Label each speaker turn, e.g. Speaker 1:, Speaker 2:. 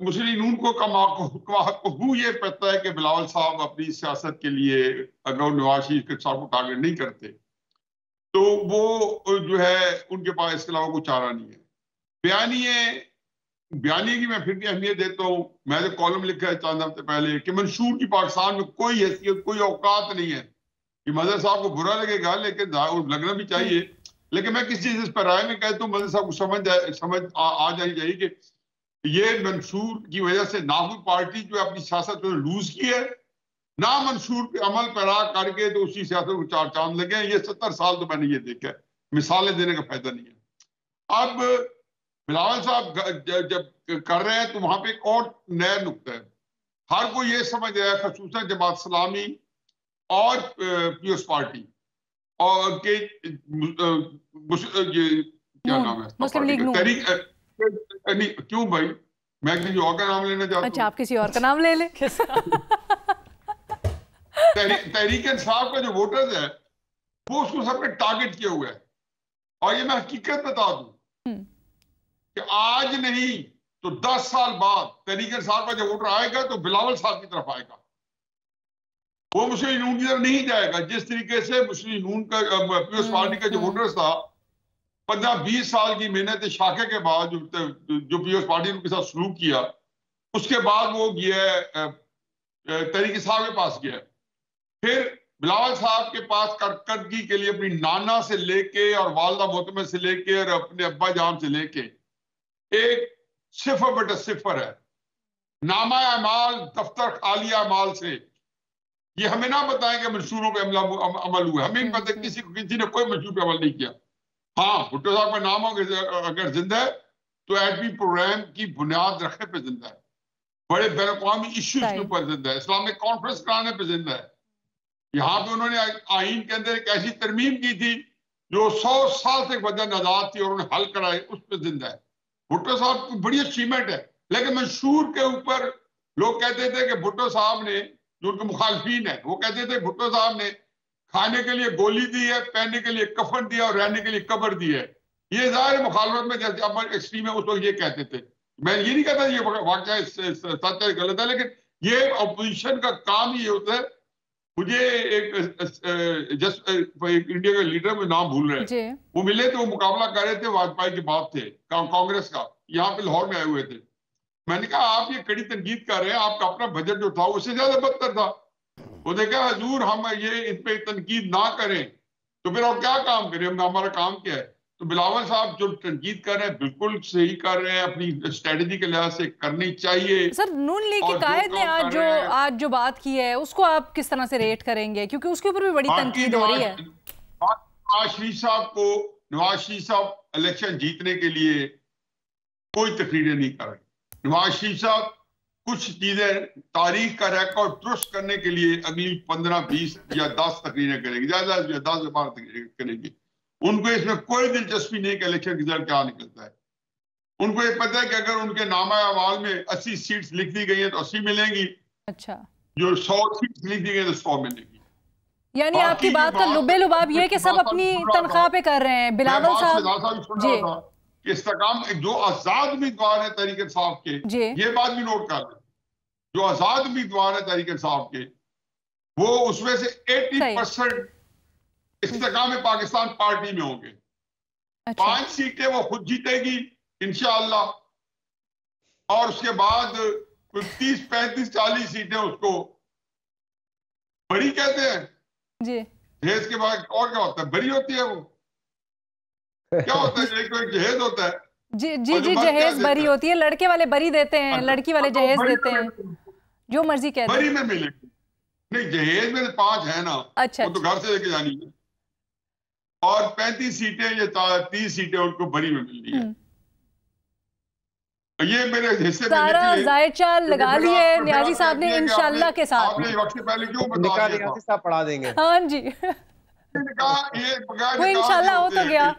Speaker 1: मुस्लिम नून को ये पता है कि बिलावल साहब अपनी सियासत के लिए अगर नवाज शरीफ साहब को टारगेट नहीं करते तो वो जो है उनके पास इसके अलावा कोई चारा नहीं है। बयानी की मैं फिर भी अहमियत देता हूँ। मैंने कॉलम लिखा है चंद हफ्ते पहले कि मंशूर की पाकिस्तान में कोई हैसियत कोई औकात नहीं है। कि मदर साहब को बुरा लगेगा लेकिन लगना भी चाहिए, लेकिन मैं किसी चीज पर राय में कहता हूँ मदर साहब को समझ आ जानी चाहिए कि ये मंशूर की वजह से ना कोई पार्टी जो अपनी सियासत में लूज की है, ना मंशूर पे अमल पैरा करके तो उसी सियासत को चार चांद लगे। ये 70 साल तो मैंने ये देखा है, मिसालें देने का फायदा नहीं है। अब बिलावल साहब जब कर रहे हैं तो वहां पे एक और नया नुक्ता है। हर कोई ये समझ रहा है, खसूसन जमात इस्लामी और पीओस पार्टी और के ये क्या नाम है
Speaker 2: मुस्लिम लीग नून।
Speaker 1: नहीं क्यों भाई, मैं किसी और का नाम लेना चाहता हूँ।
Speaker 2: अच्छा, आप किसी और का नाम ले लें।
Speaker 1: तहरीक इंसाफ का जो वोटर्स है वो उसको सबने टारगेट किया हुआ है। और ये मैं हकीकत बता दूं कि आज नहीं तो 10 साल बाद तहरीक इंसाफ का जो वोटर आएगा तो बिलावल साहब की तरफ आएगा, वो मुस्लिम नून की तरफ नहीं जाएगा। जिस तरीके से मुस्लिम नून का पीपल्स पार्टी का जो वोटर्स था 15-20 साल की मेहनत शाखे के बाद जो पीपल्स पार्टी ने उनके साथ सलूक किया, उसके बाद वो गया तहरीक साहब के पास गया। फिर बिलावल साहब के पास कारकर्दगी के लिए अपनी नाना से लेके और वालदा मोहतरमा से लेके और अपने अब्बा जान से लेके एक 0/0 है। नामा अमाल दफ्तर खालिया अमाल से ये हमें ना बताएं कि मंशूरों पे अमल हुआ। हमें पता है किसी ने कोई मंशूर पे अमल नहीं किया। हाँ, भुट्टो साहब का नाम अगर जिंदा है तो एडमी प्रोग्राम की बुनियाद रखने पे जिंदा है, बड़े बैन अवी इश्यूज के ऊपर जिंदा है, इस्लामिक कॉन्फ्रेंस कराने पे जिंदा है। यहाँ पे उन्होंने आइन के अंदर एक ऐसी तरमीम की थी जो 100 साल से वजह नाजात थी और उन्हें हल कराए, उस पर जिंदा है। भुट्टो साहब की बड़ी अचीवमेंट है। लेकिन मंशूर के ऊपर लोग कहते थे कि भुट्टो साहब ने, जो उनके मुखालफीन है वो कहते थे भुट्टो साहब ने खाने के लिए गोली दी है, पहनने के लिए कफन दिया और रहने के लिए कब्र दी है। ये जाहिर मुखालफत में जैसे अब एक्सट्रीम है उस वक्त ये कहते थे। मैं ये नहीं कहता ये वाकया सच है गलत है, लेकिन ये अपोजिशन का काम ही होता है। मुझे एक इंडिया का लीडर में नाम भूल रहे हैं, वो मिले तो वो मुकाबला कर रहे थे वाजपेयी के बाप थे कांग्रेस का, यहाँ पे लाहौर में आए हुए थे। मैंने कहा आप ये कड़ी तनकीद कर रहे हैं, आपका अपना बजट जो था उससे ज्यादा बदतर था। वो देखा हजूर हम ये इस पे तनकीद ना करें तो फिर और क्या काम करें, हमारा काम क्या है। तो बिलावल साहब जो तनकीद कर रहे हैं बिल्कुल सही कर रहे हैं, अपनी स्ट्रेटेजी के लिहाज से करनी चाहिए।
Speaker 2: सर, नून लीग की कायद ने आज जो बात की है उसको आप किस तरह से रेट करेंगे, क्योंकि उसके ऊपर भी बड़ी तनकीद हो रही है।
Speaker 1: नवाज शरीफ साहब इलेक्शन जीतने के लिए कोई तकरीरें नहीं कर रहे। नवाज शरीफ साहब कुछ चीजें तारीख का रिकॉर्ड दुरुस्त करने के लिए अगली 15-20 या 10 तकरीरें करेंगे, ज्यादा 10 से 12 तकरीरें करेंगे। उनको इसमें कोई दिलचस्पी नहीं कि इलेक्शन रिजल्ट क्या निकलता है। उनको ये पता है कि अगर उनके नामा अवाल में 80 सीट्स लिख दी गई हैं तो 80 मिलेंगी।
Speaker 2: अच्छा, जो
Speaker 1: 100 सीट्स लिख दी गई तो 100 मिलेगी।
Speaker 2: यानी आपकी बात का लुबे लुबाब ये कि सब अपनी तनख्वाह पे कर रहे हैं। बिलावल साहब जी
Speaker 1: इस्तेकाम जो आजाद उम्मीदवार है तहरीक इंसाफ के, ये बात भी नोट कर लें, जो आजाद उम्मीदवार है तहरीक इंसाफ के वो उसमें से 80% इस्तेकाम पाकिस्तान पार्टी में होंगे। अच्छा। 5 सीटें वो खुद जीतेगी इंशाअल्लाह, और उसके बाद 30, 35, 40 सीटें उसको बड़ी कहते हैं
Speaker 2: जी।
Speaker 1: जहेज के बाद और क्या होता है, बड़ी होती है वो क्या होता है, एक जहेज होता है।
Speaker 2: जी जी जी, जहेज बरी होती है, लड़के वाले बरी देते हैं, लड़की वाले जहेज देते हैं, जो मर्जी कहते हैं।
Speaker 1: बरी में मिलेगी नहीं, जहेज में 5 है ना।
Speaker 2: अच्छा,
Speaker 1: वो तो घर से लेके जानी है, और 35 सीटें या 30 सीटें उनको बरी में मिलनी है। ये मेरे हिस्से में
Speaker 2: जाहिर चाल लगा ली है न्याजी साहब ने इंशाल्लाह के साथ।
Speaker 1: आपने वक्त से पहले क्यों बता दिया?
Speaker 2: हाँ जी, वो इंशाल्लाह हो तो गया।